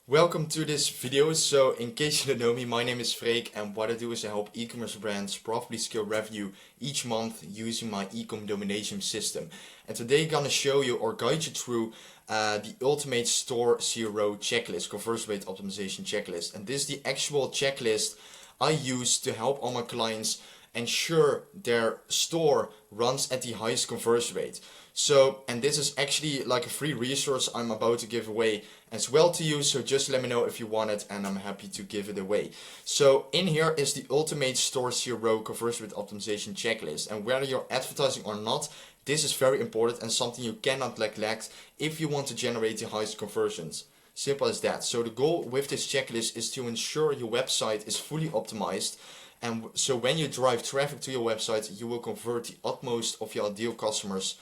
Welcome to this video. So in case you don't know me, my name is Freek, and what I do is I help e-commerce brands profitably scale revenue each month using my e-com domination system. And today I'm gonna show you or guide you through the ultimate store CRO checklist, conversion rate optimization checklist. And this is the actual checklist I use to help all my clients ensure their store runs at the highest conversion rate. So, and this is actually like a free resource I'm about to give away as well to you, so just let me know if you want it and I'm happy to give it away. So in here is the ultimate store CRO conversion rate optimization checklist, and whether you're advertising or not, this is very important and something you cannot neglect if you want to generate the highest conversions. Simple as that. So the goal with this checklist is to ensure your website is fully optimized, and so when you drive traffic to your website, you will convert the utmost of your ideal customers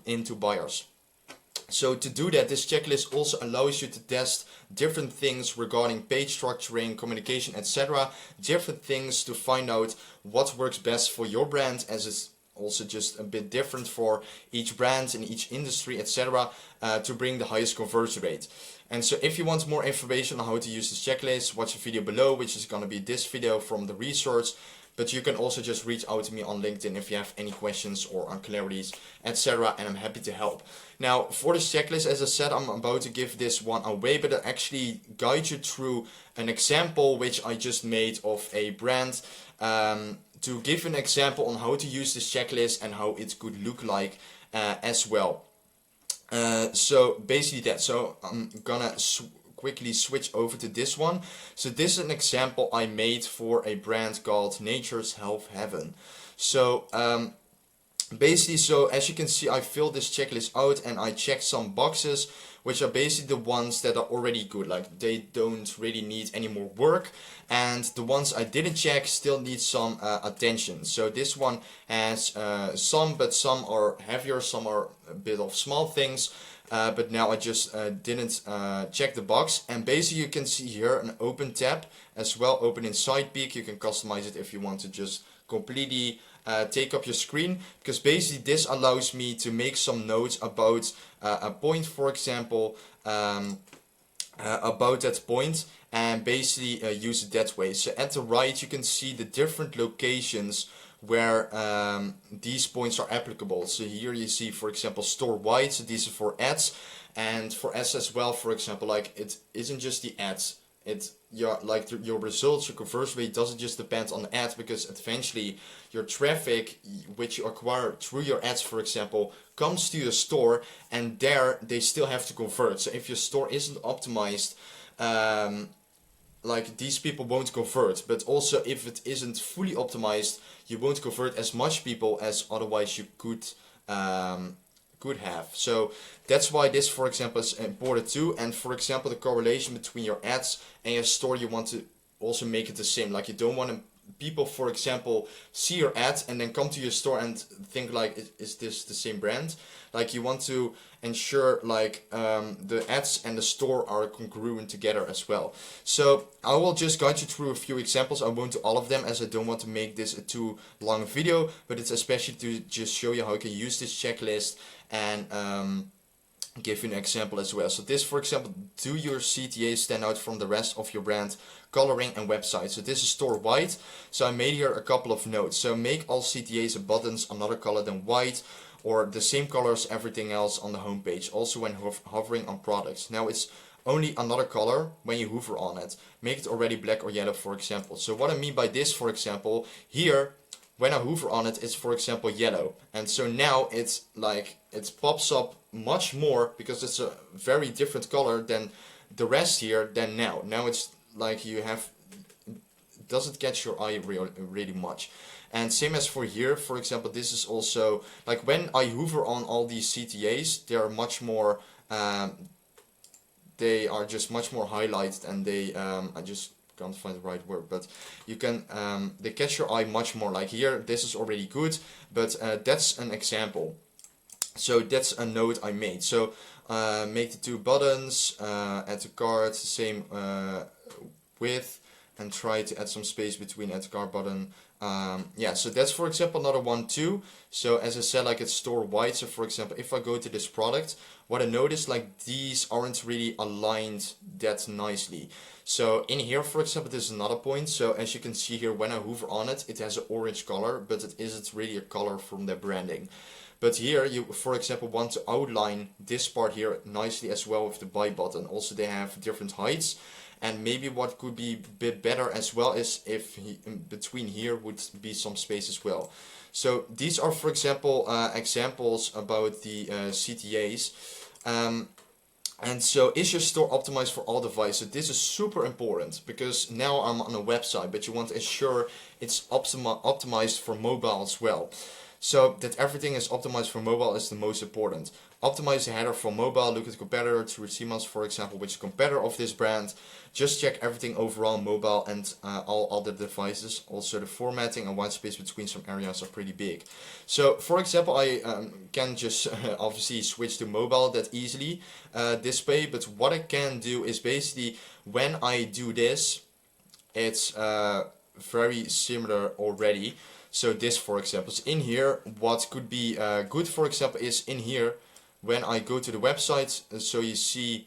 into buyers. So to do that, this checklist also allows you to test different things regarding page structuring, communication, etc. Different things to find out what works best for your brand, as it's also just a bit different for each brand in each industry, etc. To bring the highest conversion rate. And so if you want more information on how to use this checklist, watch the video below, which is going to be this video from the resource. But you can also just reach out to me on LinkedIn if you have any questions or unclarities, etc. And I'm happy to help. Now, for this checklist, as I said, I'm about to give this one away, but I actually guide you through an example which I just made of a brand to give an example on how to use this checklist and how it could look like as well. So basically that. So I'm gonna quickly switch over to this one. So this is an example I made for a brand called Nature's Health Heaven. So basically, so as you can see, I filled this checklist out and I checked some boxes which are basically the ones that are already good, like they don't really need any more work, and the ones I didn't check still need some attention. So this one has some, but some are heavier, some are a bit of small things. But now I just didn't check the box, and basically you can see here an open tab as well, open in Sidepeak. You can customize it if you want to just completely take up your screen, because basically this allows me to make some notes about a point, for example, about that point, and basically use it that way. So at the right you can see the different locations where these points are applicable. So here you see, for example, store wide, so these are for ads, and for ads as well. For example, like it isn't just the ads, it's your results, your conversion rate doesn't just depend on the ads, because eventually your traffic which you acquire through your ads, for example, comes to your store, and there they still have to convert. So if your store isn't optimized, like these people won't convert, but also if it isn't fully optimized, you won't convert as much people as otherwise you could have. So that's why this, for example, is important too. And for example, the correlation between your ads and your store, you want to also make it the same. Like you don't want people, for example, see your ad and then come to your store and think like, is this the same brand? Like you want to ensure like the ads and the store are congruent together as well. So I will just guide you through a few examples. I won't do all of them as I don't want to make this a too long video, but it's especially to just show you how you can use this checklist and give you an example as well. So this, for example, do your CTAs stand out from the rest of your brand coloring and website? So this is store white. So I made here a couple of notes. So make all CTAs and buttons another color than white, or the same color as everything else on the homepage, also when hovering on products. Now it's only another color when you hover on it. Make it already black or yellow, for example. So what I mean by this, for example, here when I hover on it, it's, for example, yellow. And so now it's like, it pops up much more because it's a very different color than the rest here than now. Now it's like you have, it doesn't catch your eye really much. And same as for here, for example, this is also, like when I hover on all these CTAs, they are much more, they are just much more highlighted, and they, I just can't find the right word, but you can, they catch your eye much more. Like here, this is already good, but that's an example. So that's a note I made. So make the two buttons, add to cart, same width, and try to add some space between add to cart button. Yeah, so that's for example another one too. So as I said, like it's store wide. So for example, if I go to this product, what I noticed, like these aren't really aligned that nicely. So in here, for example, this is another point. So as you can see here, when I hover on it, it has an orange color, but it isn't really a color from their branding. But here you, for example, want to outline this part here nicely as well with the buy button. Also, they have different heights. And maybe what could be a bit better as well is if in between here would be some space as well. So these are, for example, examples about the CTAs. And so is your store optimized for all devices? This is super important because now I'm on a website, but you want to ensure it's optimized for mobile as well. So that everything is optimized for mobile is the most important. Optimize the header for mobile, look at the competitor to CMOS, for example, which is a competitor of this brand. Just check everything overall mobile and all other devices. Also the formatting and white space between some areas are pretty big. So for example, I can just obviously switch to mobile that easily display, but what I can do is basically when I do this, it's very similar already. So this, for example, is in here. What could be good, for example, is in here when I go to the website. So you see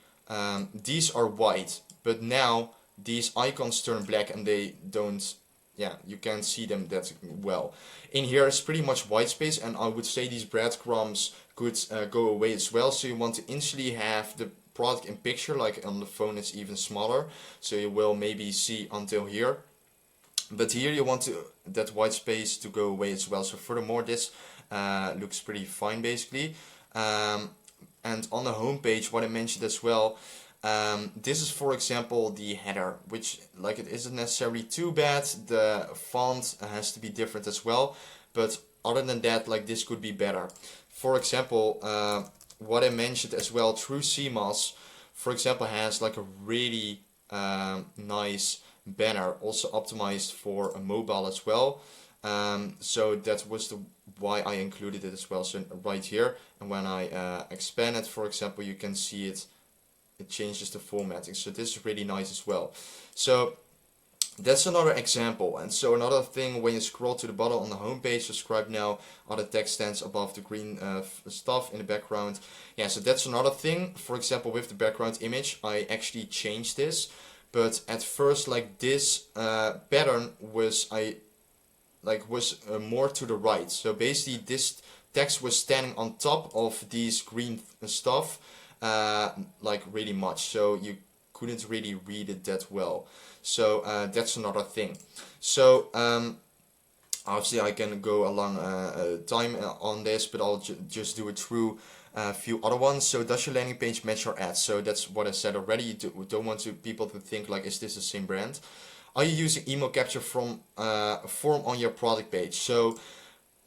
these are white, but now these icons turn black and they don't. Yeah, you can't see them that well. In here is pretty much white space, and I would say these breadcrumbs could go away as well. So you want to instantly have the product in picture, like on the phone it's even smaller. So you will maybe see until here. But here you want that white space to go away as well. So furthermore, this looks pretty fine basically. And on the home page, what I mentioned as well, this is for example the header, which like it isn't necessarily too bad. The font has to be different as well. But other than that, like this could be better. For example, what I mentioned as well, True CMOS, for example, has like a really nice banner, also optimized for a mobile as well. So that was why I included it as well. So right here, and when I expand it, for example, you can see it changes the formatting. So this is really nice as well. So that's another example. And so another thing, when you scroll to the bottom on the home page, subscribe now, other text stands above the green stuff in the background. Yeah, so that's another thing. For example, with the background image, I actually changed this. But at first, like this pattern was more to the right. So basically, this text was standing on top of these green stuff, like really much. So you couldn't really read it that well. So that's another thing. So obviously, I can go along time on this, but I'll just do it through a few other ones. So does your landing page match your ads? So that's what I said already. You don't want people to think like, is this the same brand? Are you using email capture from form on your product page? So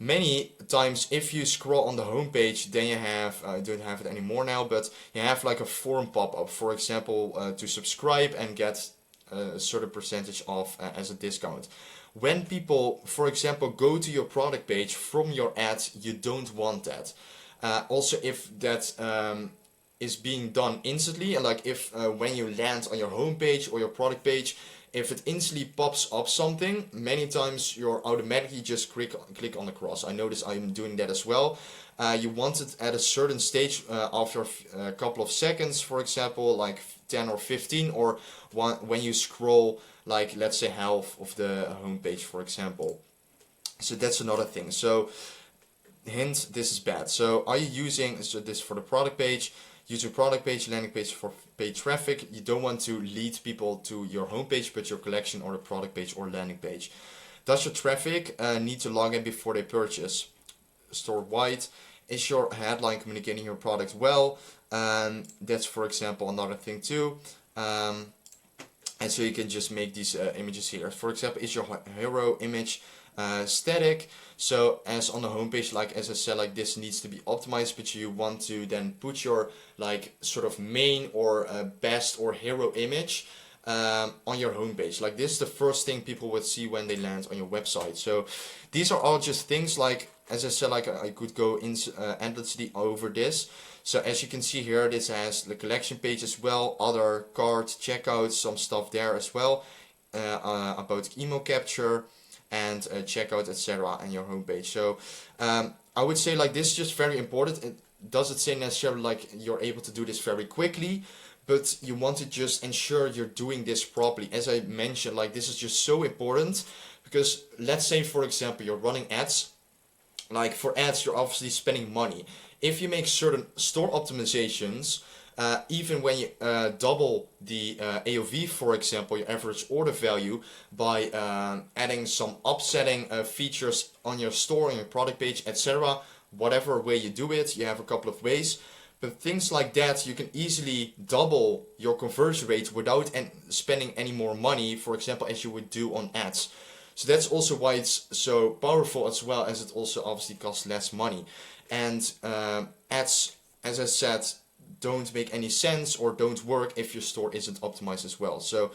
many times if you scroll on the home page, then you have, I don't have it anymore now, but you have like a form pop-up, for example, to subscribe and get a certain percentage off as a discount. When people, for example, go to your product page from your ad, you don't want that. Also, if that is being done instantly, and like if when you land on your home page or your product page, if it instantly pops up something, many times you're automatically just click on the cross. I notice I'm doing that as well. You want it at a certain stage after a couple of seconds, for example, like 10 or 15, or when you scroll, like let's say half of the home page, for example. So that's another thing. So hint, this is bad. So are you using, so this for the product page, use your product page, landing page for paid traffic. You don't want to lead people to your homepage, but your collection or the product page or landing page. Does your traffic need to log in before they purchase? Store wide. Is your headline communicating your product well? That's, for example, another thing too. And so you can just make these images here. For example, is your hero image static? So as on the homepage, like as I said, like this needs to be optimized, but you want to then put your like sort of main or best or hero image on your homepage. Like this is the first thing people would see when they land on your website. So these are all just things like, as I said, like I could go endlessly over this. So as you can see here, this has the collection page as well, other carts, checkouts, some stuff there as well. about email capture and checkout, etc. and your homepage. So I would say like this is just very important. It doesn't say necessarily like you're able to do this very quickly, but you want to just ensure you're doing this properly. As I mentioned, like this is just so important, because let's say for example you're running ads. Like for ads, you're obviously spending money. If you make certain store optimizations, even when you double the AOV, for example, your average order value, by adding some upselling features on your store, on your product page, etc., whatever way you do it, you have a couple of ways. But things like that, you can easily double your conversion rate without spending any more money, for example, as you would do on ads. So that's also why it's so powerful, as well as it also obviously costs less money. And ads, as I said, don't make any sense or don't work if your store isn't optimized as well. So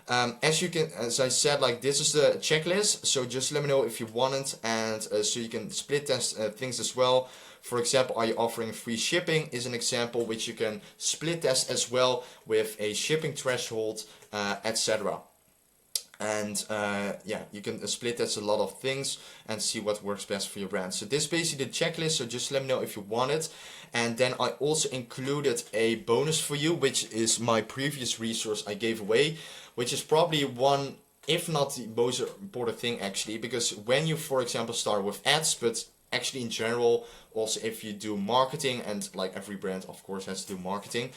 as I said, like this is the checklist. So just let me know if you want it, and so you can split test things as well. For example, are you offering free shipping is an example which you can split test as well with a shipping threshold, etc. And yeah, you can split test a lot of things and see what works best for your brand. So this is basically the checklist, so just let me know if you want it. And then I also included a bonus for you, which is my previous resource I gave away, which is probably one, if not the most important thing actually, because when you, for example, start with ads, but actually in general, also if you do marketing, and like every brand of course has to do marketing,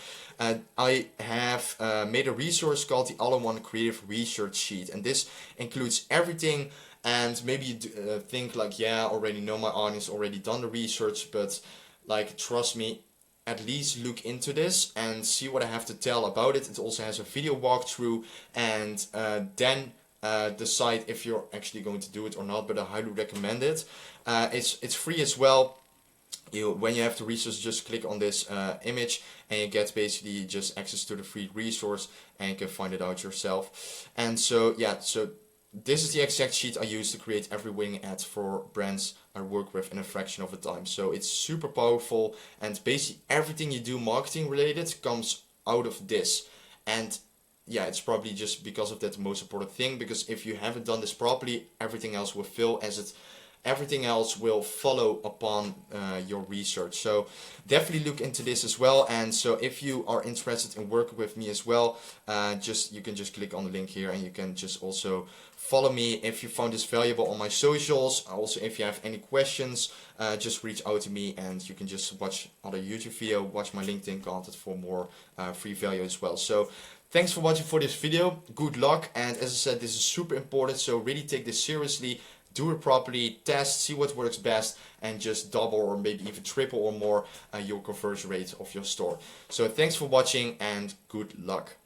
I have made a resource called the All-in-One Creative Research Sheet, and this includes everything. And maybe you think like, yeah, already know my audience, already done the research, but like trust me, at least look into this and see what I have to tell about it. It also has a video walkthrough, and then decide if you're actually going to do it or not, but I highly recommend it. It's free as well. When you have the resource, just click on this image and you get basically just access to the free resource, and you can find it out yourself. And so yeah, so this is the exact sheet I use to create every winning ad for brands I work with in a fraction of the time. So it's super powerful, and basically everything you do marketing related comes out of this. And yeah, it's probably just because of that the most important thing, because if you haven't done this properly, everything else will fail, as everything else will follow upon your research. So definitely look into this as well. And so if you are interested in working with me as well, you can just click on the link here, and you can just also follow me if you found this valuable on my socials. Also, if you have any questions, just reach out to me, and you can just watch other YouTube video, watch my LinkedIn content for more free value as well. So thanks for watching for this video. Good luck. And as I said, this is super important, so really take this seriously. Do it properly, test, see what works best, and just double or maybe even triple or more your conversion rate of your store. So thanks for watching, and good luck.